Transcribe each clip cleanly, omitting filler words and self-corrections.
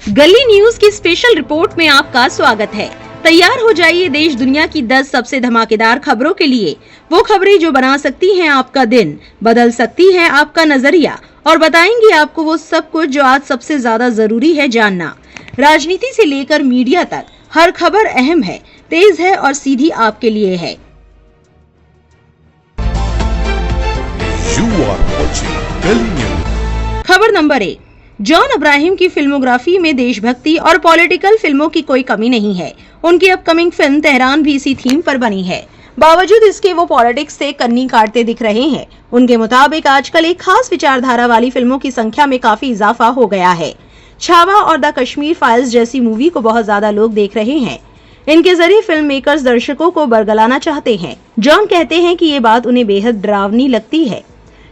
गली न्यूज की special report में आपका स्वागत है। तैयार हो जाइए देश दुनिया की 10 सबसे धमाकेदार खबरों के लिए। वो खबरें जो बना सकती हैं आपका दिन, बदल सकती हैं आपका नजरिया और बताएंगे आपको वो सब कुछ जो आज सबसे ज्यादा जरूरी है जानना। राजनीति से लेकर मीडिया तक हर खबर अहम है, तेज है और सीधी आपके लिए है। खबर नंबर 1। जॉन अब्राहम की फिल्मोग्राफी में देशभक्ति और पॉलिटिकल फिल्मों की कोई कमी नहीं है। उनकी अपकमिंग फिल्म तेहरान भी इसी थीम पर बनी है। बावजूद इसके वो पॉलिटिक्स से कन्नी काटते दिख रहे हैं। उनके मुताबिक आजकल एक खास विचारधारा वाली फिल्मों की संख्या में काफी इजाफा हो गया है। छावा और द कश्मीर फाइल्स जैसी मूवी को बहुत ज्यादा लोग देख रहे हैं। इनके जरिए फिल्म मेकर्स दर्शकों को बरगलाना चाहते हैं। जॉन कहते हैं कि ये बात उन्हें बेहद डरावनी लगती है।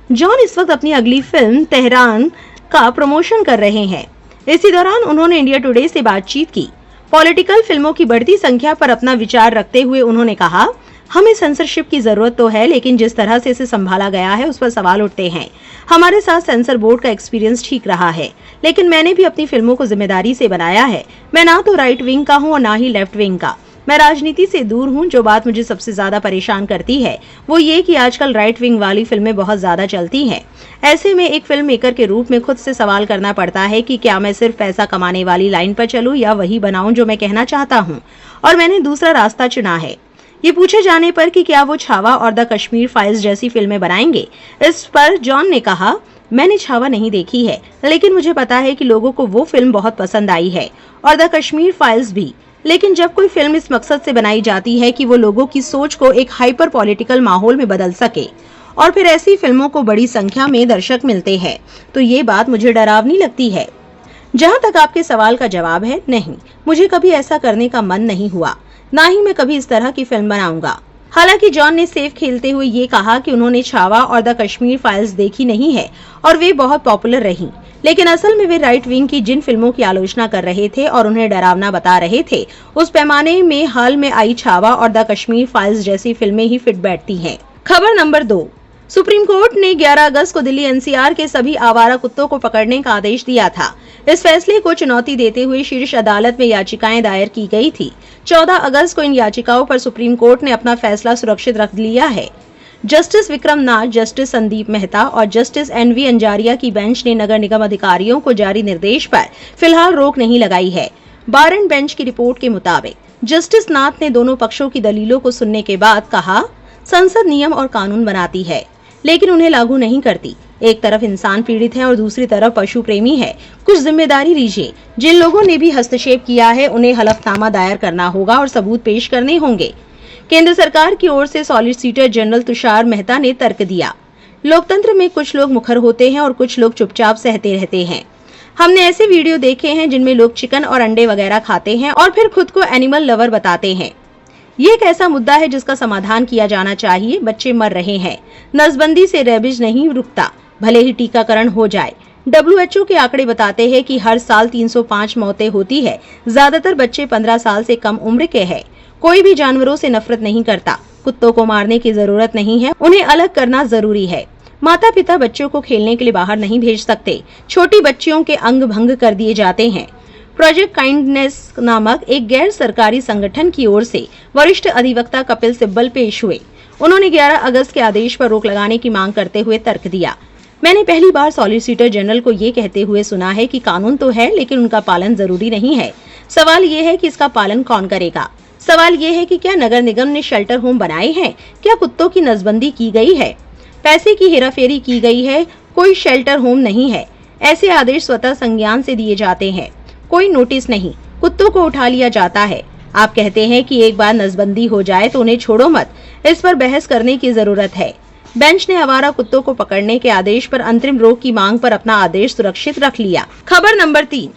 जॉन इस वक्त अपनी अगली फिल्म तेहरान का प्रमोशन कर रहे हैं। इसी दौरान उन्होंने इंडिया टुडे से बातचीत की। पॉलिटिकल फिल्मों की बढ़ती संख्या पर अपना विचार रखते हुए उन्होंने कहा, हमें सेंसरशिप की जरूरत तो है, लेकिन जिस तरह से इसे संभाला गया है उस पर सवाल उठते हैं। हमारे साथ सेंसर बोर्ड का एक्सपीरियंस ठीक रहा है, लेकिन मैंने भी अपनी फिल्मों को जिम्मेदारी से बनाया है। मैं ना तो राइट विंग का हूँ और ना ही लेफ्ट विंग का। मैं राजनीति से दूर हूँ। जो बात मुझे सबसे ज्यादा परेशान करती है वो ये कि आजकल राइट विंग वाली फिल्में बहुत ज्यादा चलती हैं। ऐसे में एक फिल्म मेकर के रूप में खुद से सवाल करना पड़ता है कि क्या मैं सिर्फ पैसा कमाने वाली लाइन पर चलूं या वही बनाऊं जो मैं कहना चाहता हूं, और मैंने दूसरा रास्ता चुना है। ये पूछे जाने पर कि क्या वो छावा और द कश्मीर फाइल्स जैसी फिल्में बनाएंगे, इस पर जॉन ने कहा, मैंने छावा नहीं देखी है, लेकिन मुझे पता है कि लोगों को वो फिल्म बहुत पसंद आई है और द कश्मीर फाइल्स भी। लेकिन जब कोई फिल्म इस मकसद से बनाई जाती है कि वो लोगों की सोच को एक हाइपर पॉलिटिकल माहौल में बदल सके और फिर ऐसी फिल्मों को बड़ी संख्या में दर्शक मिलते हैं, तो ये बात मुझे डरावनी लगती है। जहाँ तक आपके सवाल का जवाब है, नहीं, मुझे कभी ऐसा करने का मन नहीं हुआ, ना ही मैं कभी इस तरह की फिल्म बनाऊंगा। हालांकि जॉन ने सेफ खेलते हुए ये कहा कि उन्होंने छावा और द कश्मीर फाइल्स देखी नहीं है और वे बहुत पॉपुलर रहीं, लेकिन असल में वे राइट विंग की जिन फिल्मों की आलोचना कर रहे थे और उन्हें डरावना बता रहे थे, उस पैमाने में हाल में आई छावा और द कश्मीर फाइल्स जैसी फिल्में ही फिट बैठती हैं। खबर नंबर 2। सुप्रीम कोर्ट ने 11 अगस्त को दिल्ली एनसीआर के सभी आवारा कुत्तों को पकड़ने का आदेश दिया था। इस फैसले को चुनौती देते हुए शीर्ष अदालत में याचिकाएं दायर की गई थी। 14 अगस्त को इन याचिकाओं पर सुप्रीम कोर्ट ने अपना फैसला सुरक्षित रख लिया है। जस्टिस विक्रम नाथ, जस्टिस संदीप मेहता और जस्टिस एनवी अंजारिया की बेंच ने नगर निगम अधिकारियों को जारी निर्देश पर फिलहाल रोक नहीं लगाई है। बार एंड बेंच की रिपोर्ट के मुताबिक जस्टिस नाथ ने दोनों पक्षों की दलीलों को सुनने के बाद कहा, संसद नियम और कानून बनाती है, लेकिन उन्हें लागू नहीं करती। एक तरफ इंसान पीड़ित है और दूसरी तरफ पशु प्रेमी है। कुछ जिम्मेदारी लीजिए। जिन लोगों ने भी हस्तक्षेप किया है उन्हें हलफनामा दायर करना होगा और सबूत पेश करने होंगे। केंद्र सरकार की ओर से सॉलिसिटर जनरल तुषार मेहता ने तर्क दिया, लोकतंत्र में कुछ लोग मुखर होते हैं और कुछ लोग चुपचाप सहते रहते हैं। हमने ऐसे वीडियो देखे हैं जिनमें लोग चिकन और अंडे वगैरह खाते हैं और फिर खुद को एनिमल लवर बताते हैं। ये एक ऐसा मुद्दा है जिसका समाधान किया जाना चाहिए। बच्चे मर रहे हैं। नसबंदी से रेबिज नहीं रुकता, भले ही टीकाकरण हो जाए। WHO के आंकड़े बताते हैं कि हर साल 305 मौतें होती है। ज्यादातर बच्चे 15 साल से कम उम्र के हैं। कोई भी जानवरों से नफरत नहीं करता। कुत्तों को मारने की जरूरत नहीं है, उन्हें अलग करना जरूरी है। माता पिता बच्चों को खेलने के लिए बाहर नहीं भेज सकते। छोटी बच्चियों के अंग भंग कर दिए जाते हैं। प्रोजेक्ट काइंडनेस नामक एक गैर सरकारी संगठन की ओर से वरिष्ठ अधिवक्ता कपिल सिब्बल पेश हुए। उन्होंने 11 अगस्त के आदेश पर रोक लगाने की मांग करते हुए तर्क दिया, मैंने पहली बार सॉलिसिटर जनरल को ये कहते हुए सुना है कि कानून तो है, लेकिन उनका पालन जरूरी नहीं है। सवाल ये है कि इसका पालन कौन करेगा। सवाल ये है कि क्या नगर निगम ने शेल्टर होम बनाए हैं? क्या कुत्तों की नसबंदी की गई है? पैसे की हेराफेरी की गई है? कोई शेल्टर होम नहीं है। ऐसे आदेश स्वतः संज्ञान से दिए जाते हैं, कोई नोटिस नहीं। कुत्तों को उठा लिया जाता है। आप कहते हैं कि एक बार नसबंदी हो जाए तो उन्हें छोड़ो मत। इस पर बहस करने की जरूरत है। बेंच ने आवारा कुत्तों को पकड़ने के आदेश पर अंतरिम रोक की मांग पर अपना आदेश सुरक्षित रख लिया। खबर नंबर 3।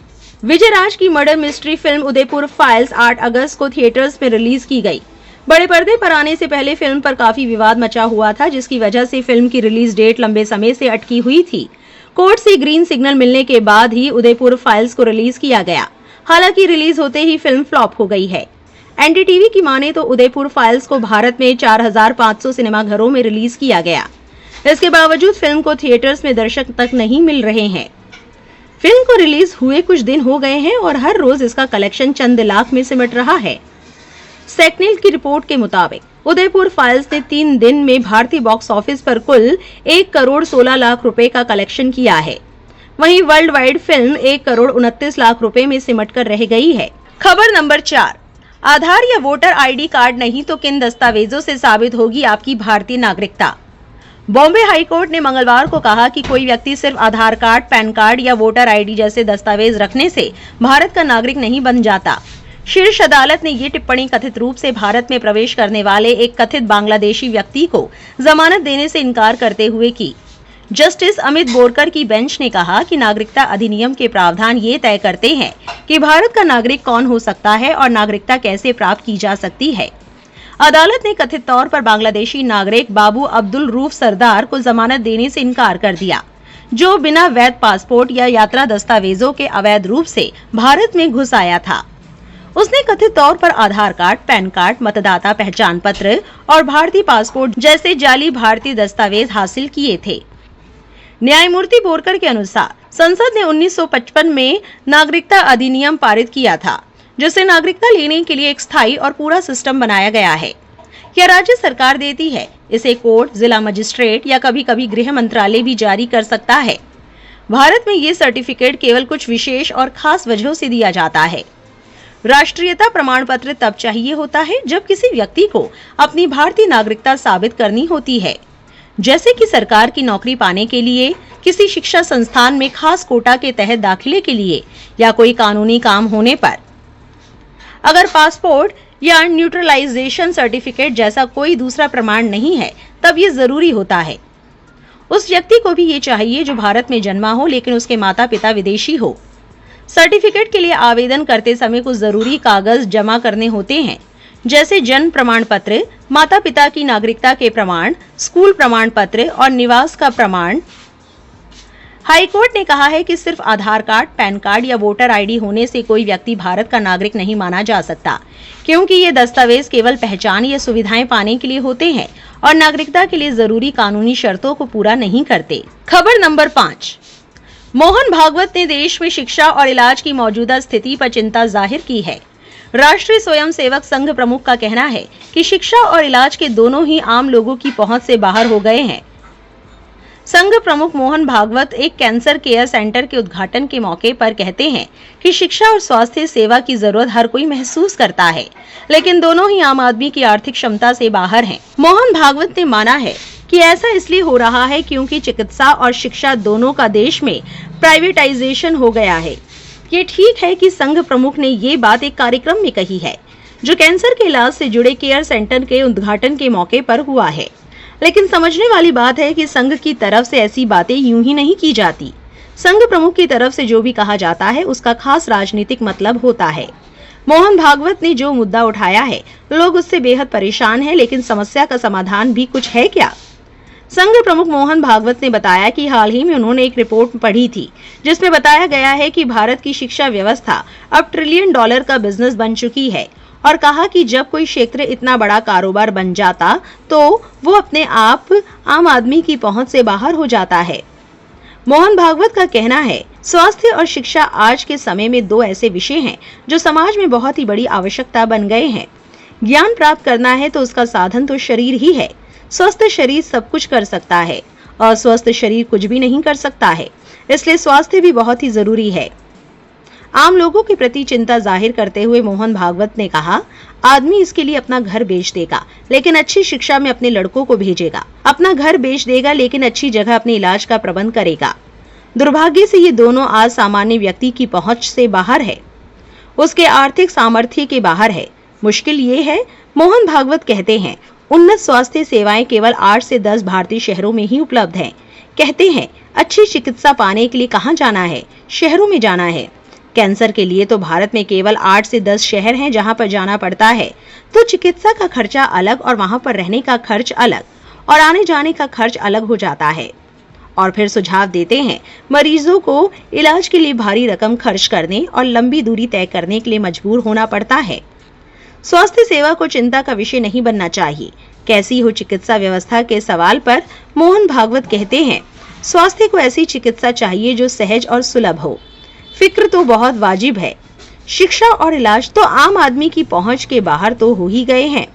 विजय राज की murder mystery film Udaipur files 8 अगस्त को थिएटर्स में रिलीज की गई। बड़े पर्दे पर आने से पहले फिल्म पर काफी विवाद मचा हुआ था, जिसकी वजह से फिल्म की रिलीज डेट लंबे समय से अटकी हुई थी। कोर्ट से ग्रीन सिग्नल मिलने के बाद ही उदयपुर फाइल्स को रिलीज किया गया। हालांकि रिलीज होते ही फिल्म फ्लॉप हो गई है। एनडीटीवी की माने तो उदयपुर फाइल्स को भारत में 4500 सिनेमाघरों में रिलीज किया गया। इसके बावजूद फिल्म को थिएटर्स में दर्शक तक नहीं मिल रहे हैं। फिल्म को रिलीज हुए कुछ दिन हो गए हैं और हर रोज इसका कलेक्शन चंद लाख में सिमट रहा है। सेक्निल की रिपोर्ट के मुताबिक उदयपुर फाइल्स ने 3 दिन में भारतीय बॉक्स ऑफिस पर कुल 1 करोड़ 16 लाख रुपए का कलेक्शन किया है। वहीं world wide film 1 crore 29 lakh रुपए में सिमट कर रह गई है। खबर नंबर 4, आधार या वोटर आईडी कार्ड नहीं तो किन दस्तावेजों से साबित होगी आपकी भारतीय नागरिकता। बॉम्बे हाईकोर्ट ने मंगलवार को कहा कि कोई व्यक्ति सिर्फ आधार कार्ड, पैन कार्ड या वोटर आईडी जैसे दस्तावेज रखने से भारत का नागरिक नहीं बन जाता। शीर्ष अदालत ने ये टिप्पणी कथित रूप से भारत में प्रवेश करने वाले एक कथित बांग्लादेशी व्यक्ति को जमानत देने से इनकार करते हुए की। जस्टिस अमित बोरकर की बेंच ने कहा कि नागरिकता अधिनियम के प्रावधान ये तय करते हैं कि भारत का नागरिक कौन हो सकता है और नागरिकता कैसे प्राप्त की जा सकती है। अदालत ने कथित तौर पर बांग्लादेशी नागरिक बाबू अब्दुल रूफ सरदार को जमानत देने से इनकार कर दिया, जो बिना वैध पासपोर्ट या यात्रा दस्तावेजों के अवैध रूप से भारत में घुस आया था। उसने कथित तौर पर आधार कार्ड, पैन कार्ड, मतदाता पहचान पत्र और भारतीय पासपोर्ट जैसे जाली भारतीय दस्तावेज हासिल किए थे। न्यायमूर्ति बोरकर के अनुसार संसद ने 1955 में नागरिकता अधिनियम पारित किया था, जिससे नागरिकता लेने के लिए एक स्थायी और पूरा सिस्टम बनाया गया है। यह राज्य सरकार देती है। इसे कोर्ट, जिला मजिस्ट्रेट या कभी कभी गृह मंत्रालय भी जारी कर सकता है। भारत में ये सर्टिफिकेट केवल कुछ विशेष और खास वजहों से दिया जाता है। राष्ट्रीयता प्रमाण पत्र तब चाहिए होता है जब किसी व्यक्ति को अपनी भारतीय नागरिकता साबित करनी होती है, जैसे कि सरकार की नौकरी पाने के लिए, किसी शिक्षा संस्थान में खास कोटा के तहत दाखिले के लिए या कोई कानूनी काम होने पर। अगर पासपोर्ट या न्यूट्रलाइजेशन सर्टिफिकेट जैसा कोई दूसरा प्रमाण नहीं है, तब ये जरूरी होता है। उस व्यक्ति को भी ये चाहिए जो भारत में जन्मा हो लेकिन उसके माता पिता विदेशी हो। सर्टिफिकेट के लिए आवेदन करते समय कुछ जरूरी कागज जमा करने होते हैं, जैसे जन्म प्रमाण पत्र, माता पिता की नागरिकता के प्रमाण, स्कूल प्रमाण पत्र और निवास का प्रमाण। हाईकोर्ट ने कहा है कि सिर्फ आधार कार्ड, पैन कार्ड या वोटर आईडी होने से कोई व्यक्ति भारत का नागरिक नहीं माना जा सकता, क्योंकि ये दस्तावेज केवल पहचान या सुविधाएं पाने के लिए होते हैं और नागरिकता के लिए जरूरी कानूनी शर्तों को पूरा नहीं करते। खबर नंबर 5, मोहन भागवत ने देश में शिक्षा और इलाज की मौजूदा स्थिति पर चिंता जाहिर की है। राष्ट्रीय स्वयंसेवक संघ प्रमुख का कहना है कि शिक्षा और इलाज के दोनों ही आम लोगों की पहुंच से बाहर हो गए हैं। संघ प्रमुख मोहन भागवत एक कैंसर केयर सेंटर के उद्घाटन के मौके पर कहते हैं कि शिक्षा और स्वास्थ्य सेवा की जरूरत हर कोई महसूस करता है, लेकिन दोनों ही आम आदमी की आर्थिक क्षमता से बाहर हैं। मोहन भागवत ने माना है कि ऐसा इसलिए हो रहा है क्योंकि चिकित्सा और शिक्षा दोनों का देश में प्राइवेटाइजेशन हो गया है। ये ठीक है कि संघ प्रमुख ने ये बात एक कार्यक्रम में कही है, जो कैंसर के इलाज से जुड़े केयर सेंटर के उद्घाटन के मौके पर हुआ है, लेकिन समझने वाली बात है कि संघ की तरफ से ऐसी बातें यूं ही नहीं की जाती। संघ प्रमुख की तरफ से जो भी कहा जाता है उसका खास राजनीतिक मतलब होता है। मोहन भागवत ने जो मुद्दा उठाया है, लोग उससे बेहद परेशान हैं, लेकिन समस्या का समाधान भी कुछ है क्या? संघ प्रमुख मोहन भागवत ने बताया कि हाल ही में उन्होंने एक रिपोर्ट पढ़ी थी, जिसमें बताया गया है कि भारत की शिक्षा व्यवस्था अब $1 ट्रिलियन का बिजनेस बन चुकी है, और कहा कि जब कोई क्षेत्र इतना बड़ा कारोबार बन जाता तो वो अपने आप आम आदमी की पहुंच से बाहर हो जाता है। मोहन भागवत का कहना है, स्वास्थ्य और शिक्षा आज के समय में 2 ऐसे विषय हैं जो समाज में बहुत ही बड़ी आवश्यकता बन गए हैं। ज्ञान प्राप्त करना है तो उसका साधन तो शरीर ही है। स्वस्थ शरीर सब कुछ कर सकता है, अस्वस्थ शरीर कुछ भी नहीं कर सकता है। इसलिए स्वास्थ्य भी बहुत ही जरूरी है। आम लोगों के प्रति चिंता जाहिर करते हुए मोहन भागवत ने कहा, आदमी इसके लिए अपना घर बेच देगा लेकिन अच्छी शिक्षा में अपने लड़कों को भेजेगा, अपना घर बेच देगा लेकिन अच्छी जगह अपने इलाज का प्रबंध करेगा। दुर्भाग्य से ये दोनों आज सामान्य व्यक्ति की पहुंच से बाहर है, उसके आर्थिक सामर्थ्य के बाहर है। मुश्किल ये है, मोहन भागवत कहते हैं, उन्नत स्वास्थ्य सेवाएं केवल 8 से 10 भारतीय शहरों में ही उपलब्ध हैं। कहते हैं, अच्छी चिकित्सा पाने के लिए कहाँ जाना है? शहरों में जाना है। कैंसर के लिए तो भारत में केवल 8 से 10 शहर हैं जहां पर जाना पड़ता है, तो चिकित्सा का खर्चा अलग और वहां पर रहने का खर्च अलग और आने जाने का खर्च अलग हो जाता है। और फिर सुझाव देते हैं, मरीजों को इलाज के लिए भारी रकम खर्च करने और लंबी दूरी तय करने के लिए मजबूर होना पड़ता है। स्वास्थ्य सेवा को चिंता का विषय नहीं बनना चाहिए। कैसी हो चिकित्सा व्यवस्था के सवाल पर मोहन भागवत कहते हैं, स्वास्थ्य को ऐसी चिकित्सा चाहिए जो सहज और सुलभ हो। फिक्र तो बहुत वाजिब है। शिक्षा और इलाज तो आम आदमी की पहुंच के बाहर तो हो ही गए हैं।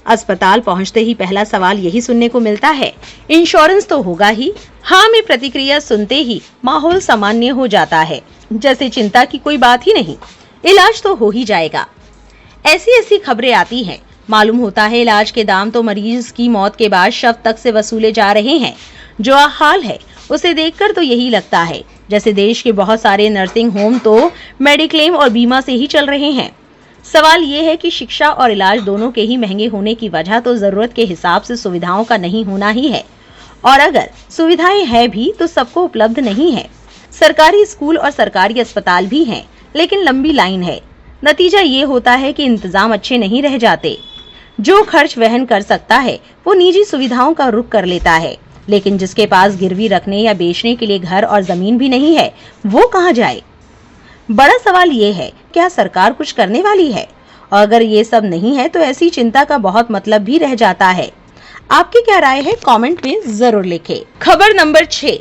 अस्पताल पहुंचते ही पहला सवाल यही सुनने को मिलता है, इंश्योरेंस तो होगा ही। हाँ में प्रतिक्रिया सुनते ही माहौल सामान्य हो जाता है, जैसे चिंता की कोई बात ही नहीं, इलाज तो हो ही जाएगा। ऐसी ऐसी खबरें आती हैं, मालूम होता है इलाज के दाम तो मरीज की मौत के बाद शव तक से वसूले जा रहे हैं। जो हाल है उसे देखकर तो यही लगता है जैसे देश के बहुत सारे नर्सिंग होम तो मेडिक्लेम और बीमा से ही चल रहे हैं। सवाल ये है कि शिक्षा और इलाज दोनों के ही महंगे होने की वजह तो जरूरत के हिसाब से सुविधाओं का नहीं होना ही है, और अगर सुविधाएं हैं भी तो सबको उपलब्ध नहीं है। सरकारी स्कूल और सरकारी अस्पताल भी हैं, लेकिन लंबी लाइन है। नतीजा ये होता है कि इंतजाम अच्छे नहीं रह जाते। जो खर्च वहन कर सकता है वो निजी सुविधाओं का रुख कर लेता है, लेकिन जिसके पास गिरवी रखने या बेचने के लिए घर और जमीन भी नहीं है वो कहाँ जाए। बड़ा सवाल ये है, क्या सरकार कुछ करने वाली है? और अगर ये सब नहीं है तो ऐसी चिंता का बहुत मतलब भी रह जाता है। आपकी क्या राय है, कमेंट में जरूर लिखें। खबर नंबर 6।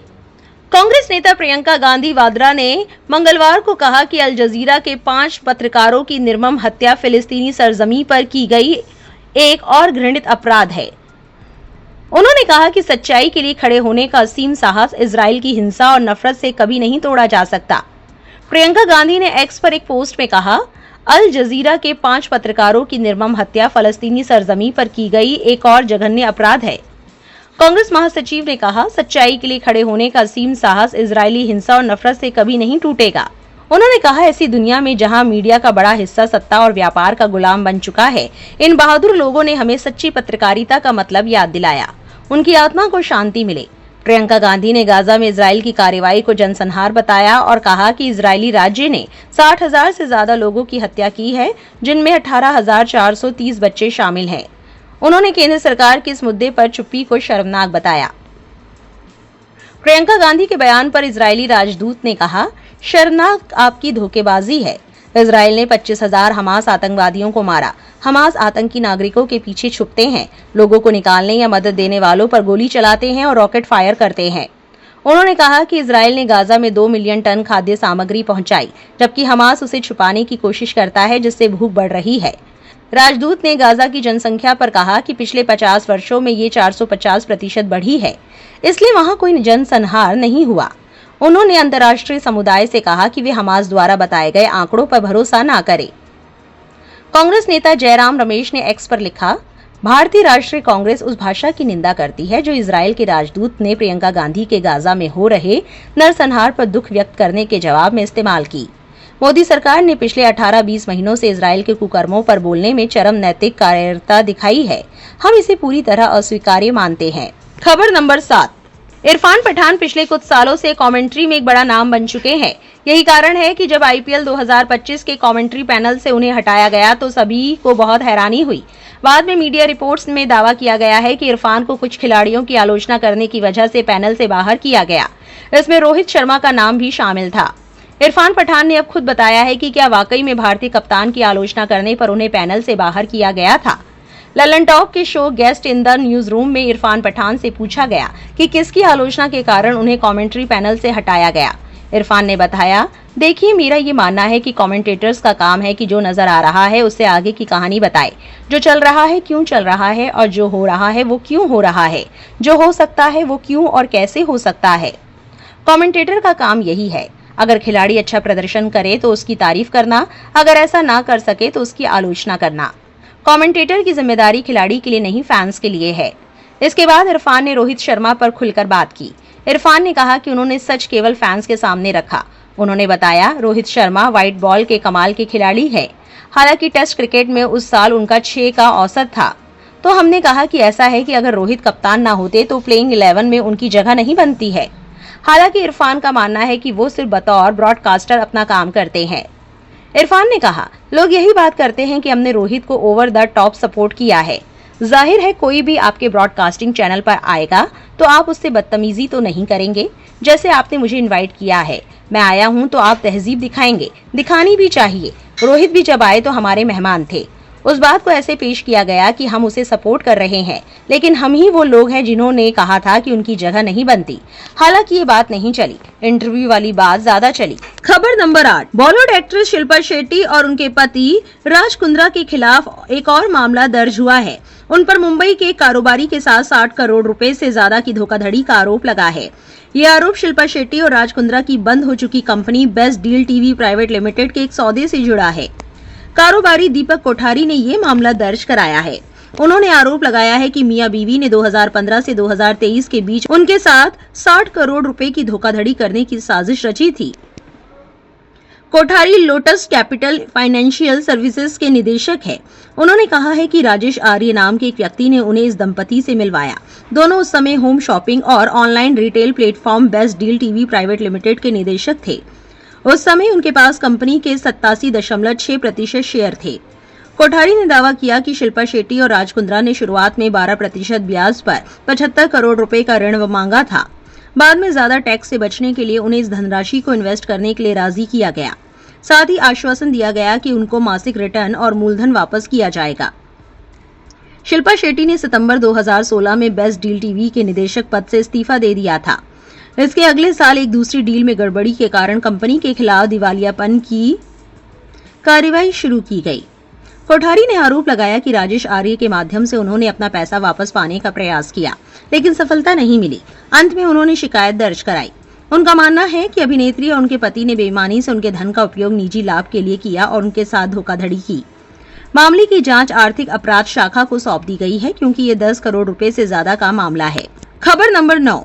कांग्रेस नेता प्रियंका गांधी वाड्रा ने मंगलवार को कहा कि अल जजीरा के 5 पत्रकारों की निर्मम हत्या फिलिस्तीनी सरजमी पर की गई एक और घृणित अपराध है। उन्होंने कहा कि सच्चाई के लिए खड़े होने का असीम साहस इजराइल की हिंसा और नफरत से कभी नहीं तोड़ा जा सकता। प्रियंका गांधी ने एक्स पर एक पोस्ट में कहा, अल जजीरा के 5 पत्रकारों की निर्मम हत्या फलस्तीनी सरजमी पर की गई एक और जघन्य अपराध है। कांग्रेस महासचिव ने कहा, सच्चाई के लिए खड़े होने का असीम साहस इजरायली हिंसा और नफरत से कभी नहीं टूटेगा। उन्होंने कहा, ऐसी दुनिया में जहां मीडिया का बड़ा हिस्सा सत्ता और व्यापार का गुलाम बन चुका है, इन बहादुर लोगों ने हमें सच्ची पत्रकारिता का मतलब याद दिलाया। उनकी आत्मा को शांति मिले। प्रियंका गांधी ने गाजा में इजराइल की कार्रवाई को जनसंहार बताया और कहा कि इजरायली राज्य ने 60,000 से ज्यादा लोगों की हत्या की है, जिनमें 18,430 बच्चे शामिल हैं। उन्होंने केंद्र सरकार के इस मुद्दे पर चुप्पी को शर्मनाक बताया। प्रियंका गांधी के बयान पर इजरायली राजदूत ने कहा, शर्मनाक आपकी धोखेबाजी है। इजराइल ने 25,000 हमास आतंकवादियों को मारा। हमास आतंकी नागरिकों के पीछे छुपते हैं, लोगों को निकालने या मदद देने वालों पर गोली चलाते हैं और रॉकेट फायर करते हैं। उन्होंने कहा कि इजराइल ने गाजा में 2 मिलियन टन खाद्य सामग्री पहुंचाई, जबकि हमास उसे छुपाने की कोशिश करता है, जिससे भूख बढ़ रही है। राजदूत ने गाजा की जनसंख्या पर कहा कि पिछले 50 वर्षों में ये 450% बढ़ी है, इसलिए वहां कोई जनसंहार नहीं हुआ। उन्होंने अंतर्राष्ट्रीय समुदाय से कहा कि वे हमास द्वारा बताए गए आंकड़ों पर भरोसा न करें। कांग्रेस नेता जयराम रमेश ने एक्स पर लिखा, भारतीय राष्ट्रीय कांग्रेस उस भाषा की निंदा करती है जो इजराइल के राजदूत ने प्रियंका गांधी के गाजा में हो रहे नरसंहार पर दुख व्यक्त करने के जवाब में इस्तेमाल की। मोदी सरकार ने पिछले 18-20 महीनों से इजराइल के कुकर्मों पर बोलने में चरम नैतिक कायरता दिखाई है। हम इसे पूरी तरह अस्वीकार्य मानते हैं। खबर नंबर 7। इरफान पठान पिछले कुछ सालों से कमेंट्री में एक बड़ा नाम बन चुके हैं। यही कारण है कि जब आईपीएल 2025 के कमेंट्री पैनल से उन्हें हटाया गया तो सभी को बहुत हैरानी हुई। बाद में मीडिया रिपोर्ट्स में दावा किया गया है कि इरफान को कुछ खिलाड़ियों की आलोचना करने की वजह से पैनल से बाहर किया गया। इसमें रोहित शर्मा का नाम भी शामिल था। इरफान पठान ने अब खुद बताया है कि क्या वाकई में भारतीय कप्तान की आलोचना करने पर उन्हें पैनल से बाहर किया गया था। ललन टॉप के show guest in the news room में इरफान पठान से पूछा गया कि किसकी आलोचना के कारण उन्हें कमेंट्री पैनल से हटाया गया। इरफान ने बताया, देखिए, मेरा ये मानना है कि कमेंटेटर्स का काम है कि जो नजर आ रहा है उससे आगे की कहानी बताए, जो चल रहा है क्यों चल रहा है और जो हो रहा है वो क्यों हो रहा है, जो हो सकता है वो क्यों और कैसे हो सकता है। कमेंटेटर का काम यही है। अगर खिलाड़ी अच्छा प्रदर्शन करे तो उसकी तारीफ करना, अगर ऐसा ना कर सके तो उसकी आलोचना करना। कमेंटेटर की जिम्मेदारी खिलाड़ी के लिए नहीं, फैंस के लिए है। इसके बाद इरफान ने रोहित शर्मा पर खुलकर बात की। इरफान ने कहा कि उन्होंने सच केवल फैंस के सामने रखा। उन्होंने बताया, रोहित शर्मा व्हाइट बॉल के कमाल के खिलाड़ी है। हालांकि टेस्ट क्रिकेट में उस साल उनका 6 का औसत था। तो हमने कहा कि ऐसा है कि अगर रोहित कप्तान ना होते तो प्लेइंग 11 में उनकी जगह नहीं बनती है। हालांकि इरफान का मानना है कि वो सिर्फ बतौर ब्रॉडकास्टर अपना काम करते हैं। इरफान ने कहा, लोग यही बात करते हैं कि हमने रोहित को ओवर द टॉप सपोर्ट किया है। जाहिर है कोई भी आपके ब्रॉडकास्टिंग चैनल पर आएगा तो आप उससे बदतमीजी तो नहीं करेंगे। जैसे आपने मुझे इनवाइट किया है, मैं आया हूं तो आप तहजीब दिखाएंगे, दिखानी भी चाहिए। रोहित भी जब आए तो हमारे मेहमान थे, उस बात को ऐसे पेश किया गया कि हम उसे सपोर्ट कर रहे हैं, लेकिन हम ही वो लोग हैं जिन्होंने कहा था कि उनकी जगह नहीं बनती। हालांकि ये बात नहीं चली, इंटरव्यू वाली बात ज्यादा चली। खबर नंबर 8, बॉलीवुड एक्ट्रेस शिल्पा शेट्टी और उनके पति राज कुंद्रा के खिलाफ एक और मामला दर्ज हुआ है। उन पर मुंबई के कारोबारी के साथ 60 करोड़ रुपए से ज्यादा की धोखाधड़ी का आरोप लगा है। ये आरोप शिल्पा शेट्टी और राज कुंद्रा की बंद हो चुकी company best deal TV private limited के एक सौदे से जुड़ा है। कारोबारी दीपक कोठारी ने ये मामला दर्ज कराया है। उन्होंने आरोप लगाया है कि मियां बीवी ने 2015 से 2023 के बीच उनके साथ 60 करोड़ रुपए की धोखाधड़ी करने की साजिश रची थी। Kothari lotus capital financial services के निदेशक है। उन्होंने कहा है कि राजेश आर्य नाम के एक व्यक्ति ने उन्हें इस दंपति से मिलवाया। दोनों उस समय होम शॉपिंग और online retail platform best deal TV private limited के निदेशक थे। उस समय उनके पास कंपनी के 87.6% शेयर थे। कोठारी ने दावा किया कि शिल्पा शेट्टी और राज कुंद्रा ने शुरुआत में 12% ब्याज पर 75 करोड़ रुपए का ऋण मांगा था। बाद में ज्यादा टैक्स से बचने के लिए उन्हें इस धनराशि को इन्वेस्ट करने के लिए राजी किया गया। साथ ही आश्वासन दिया गया कि उनको मासिक रिटर्न और मूलधन वापस किया जाएगा। शिल्पा शेट्टी ने सितंबर 2016 में बेस्ट डील टीवी के निदेशक पद से इस्तीफा दे दिया था। इसके अगले साल एक दूसरी डील में गड़बड़ी के कारण कंपनी के खिलाफ दिवालियापन की कार्रवाई शुरू की गई। कोठारी ने आरोप लगाया कि राजेश आर्य के माध्यम से उन्होंने अपना पैसा वापस पाने का प्रयास किया, लेकिन सफलता नहीं मिली। अंत में उन्होंने शिकायत दर्ज कराई। उनका मानना है कि अभिनेत्री और उनके पति ने बेईमानी से उनके धन का उपयोग निजी लाभ के लिए किया और उनके साथ धोखाधड़ी की। मामले की जांच आर्थिक अपराध शाखा को सौंप दी गई है, क्योंकि ये 10 करोड़ रुपए से ज्यादा का मामला है। खबर नंबर 9,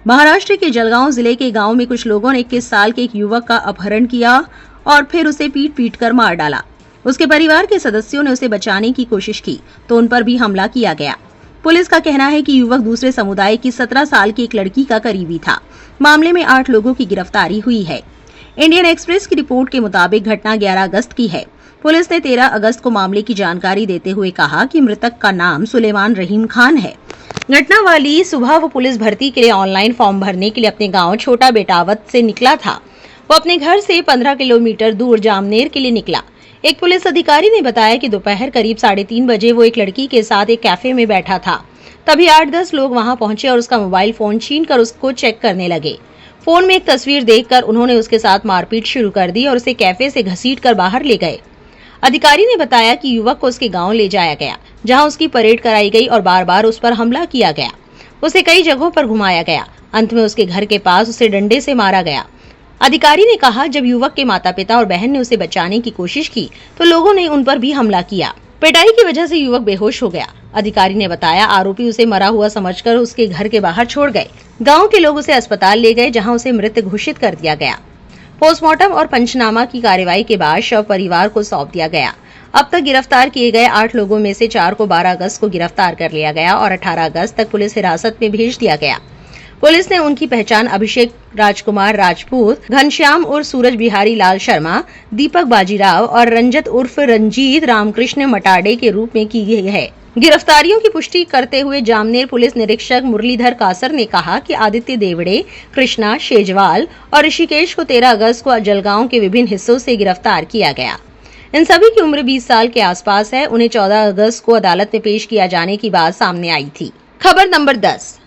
महाराष्ट्र के जलगांव जिले के गांव में कुछ लोगों ने 21 साल के एक युवक का अपहरण किया और फिर उसे पीट कर मार डाला। उसके परिवार के सदस्यों ने उसे बचाने की कोशिश की तो उन पर भी हमला किया गया। पुलिस का कहना है कि युवक दूसरे समुदाय की 17 साल की एक लड़की का करीबी था। मामले में 8 लोगों की गिरफ्तारी हुई है। इंडियन एक्सप्रेस की रिपोर्ट के मुताबिक घटना 11 अगस्त की है। पुलिस ने 13 अगस्त को मामले की जानकारी देते हुए कहा कि मृतक का नाम सुलेमान रहीम खान है। घटना वाली सुबह वो पुलिस भर्ती के लिए ऑनलाइन फॉर्म भरने के लिए अपने गांव छोटा बेटावत से निकला था। वो अपने घर से 15 किलोमीटर दूर जामनेर के लिए निकला। एक पुलिस अधिकारी ने बताया कि दोपहर करीब 3:30 बजे वो एक लड़की के साथ एक कैफे में बैठा था। तभी 8-10 लोग वहां पहुंचे और उसका मोबाइल फोन छीनकर उसको चेक करने लगे। फोन में एक तस्वीर देखकर उन्होंने उसके साथ मारपीट शुरू कर दी और उसे कैफे से घसीटकर बाहर ले गए। अधिकारी ने बताया कि युवक को उसके गांव ले जाया गया, जहां उसकी परेड कराई गई और बार बार उस पर हमला किया गया। उसे कई जगहों पर घुमाया गया। अंत में उसके घर के पास उसे डंडे से मारा गया। अधिकारी ने कहा, जब युवक के माता पिता और बहन ने उसे बचाने की कोशिश की तो लोगों ने उन पर भी हमला किया। पिटाई की वजह से युवक बेहोश हो गया। अधिकारी ने बताया, आरोपी उसे मरा हुआ समझकर उसके घर के बाहर छोड़ गए। गांव के लोग उसे अस्पताल ले गए, जहां उसे मृत घोषित कर दिया गया। पोस्टमार्टम और पंचनामा की कार्यवाही के बाद शव परिवार को सौंप दिया गया। अब तक गिरफ्तार किए गए 8 लोगों में से 4 को 12 अगस्त को गिरफ्तार कर लिया गया और 18 अगस्त तक पुलिस हिरासत में भेज दिया गया। पुलिस ने उनकी पहचान अभिषेक राजकुमार राजपूत, घनश्याम उर्फ सूरज बिहारी लाल शर्मा, दीपक बाजीराव और रंजत उर्फ रंजीत रामकृष्ण मटाडे के रूप में की गई है। गिरफ्तारियों की पुष्टि करते हुए जामनेर पुलिस निरीक्षक मुरलीधर कासर ने कहा कि आदित्य देवड़े, कृष्णा शेजवाल और ऋषिकेश को 13 अगस्त को जलगांव के विभिन्न हिस्सों से गिरफ्तार किया गया। इन सभी की उम्र 20 साल के आसपास है। उन्हें 14 अगस्त को अदालत में पेश किया जाने की बात सामने आई थी। खबर नंबर 10,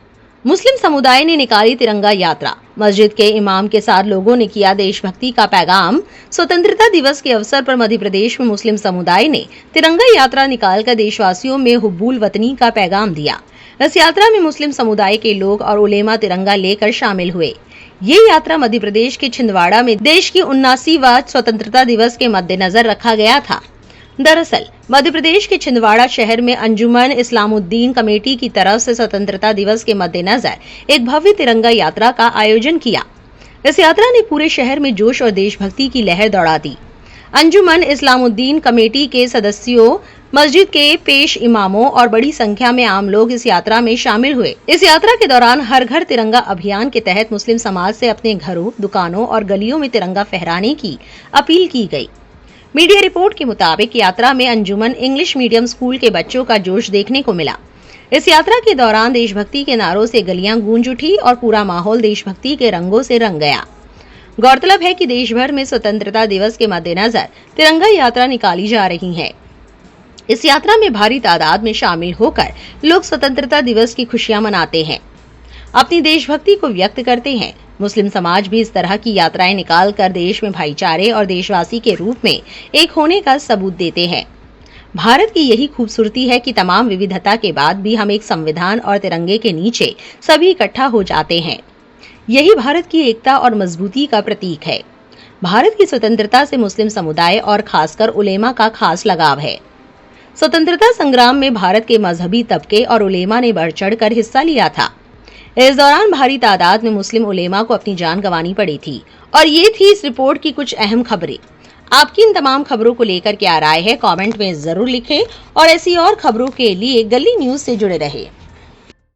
मुस्लिम समुदाय ने निकाली तिरंगा यात्रा। मस्जिद के इमाम के साथ लोगों ने किया देशभक्ति का पैगाम। स्वतंत्रता दिवस के अवसर पर मध्य प्रदेश में मुस्लिम समुदाय ने तिरंगा यात्रा निकालकर देशवासियों में हुब्बुल वतनी का पैगाम दिया। इस यात्रा में मुस्लिम समुदाय के लोग और उलेमा तिरंगा लेकर शामिल हुए। ये यात्रा मध्य प्रदेश के छिंदवाड़ा में देश की 79वां स्वतंत्रता दिवस के मद्देनजर रखा गया था। दरअसल मध्य प्रदेश के छिंदवाड़ा शहर में अंजुमन इस्लामुद्दीन कमेटी की तरफ से स्वतंत्रता दिवस के मद्देनजर एक भव्य तिरंगा यात्रा का आयोजन किया। इस यात्रा ने पूरे शहर में जोश और देशभक्ति की लहर दौड़ा दी। अंजुमन इस्लामुद्दीन कमेटी के सदस्यों, मस्जिद के पेश इमामों और बड़ी संख्या में आम लोग इस यात्रा में शामिल हुए। इस यात्रा के दौरान हर घर तिरंगा अभियान के तहत मुस्लिम समाज से अपने घरों, दुकानों और गलियों में तिरंगा फहराने की अपील की गई। मीडिया रिपोर्ट के मुताबिक यात्रा में अंजुमन इंग्लिश मीडियम स्कूल के बच्चों का जोश देखने को मिला। इस यात्रा के दौरान देशभक्ति के नारों से गलियां गूंज उठी और पूरा माहौल देशभक्ति के रंगों से रंग गया। गौरतलब है कि देश भर में स्वतंत्रता दिवस के मद्देनजर तिरंगा यात्रा निकाली जा रही है। इस यात्रा में भारी तादाद में शामिल होकर लोग स्वतंत्रता दिवस की खुशियां मनाते हैं, अपनी देशभक्ति को व्यक्त करते हैं। मुस्लिम समाज भी इस तरह की यात्राएं निकालकर देश में भाईचारे और देशवासी के रूप में एक होने का सबूत देते हैं। भारत की यही खूबसूरती है कि तमाम विविधता के बाद भी हम एक संविधान और तिरंगे के नीचे सभी इकट्ठा हो जाते हैं। यही भारत की एकता और मजबूती का प्रतीक है। भारत की स्वतंत्रता से मुस्लिम समुदाय और खासकर उलेमा का खास लगाव है। स्वतंत्रता संग्राम में भारत के मजहबी तबके और उलेमा ने बढ़ चढ़कर हिस्सा लिया था। इस दौरान भारी तादाद में मुस्लिम उलेमा को अपनी जान गंवानी पड़ी थी। और ये थी इस रिपोर्ट की कुछ अहम खबरें। आपकी इन तमाम खबरों को लेकर क्या राय है, कमेंट में जरूर लिखें और ऐसी और खबरों के लिए गली न्यूज से जुड़े रहें।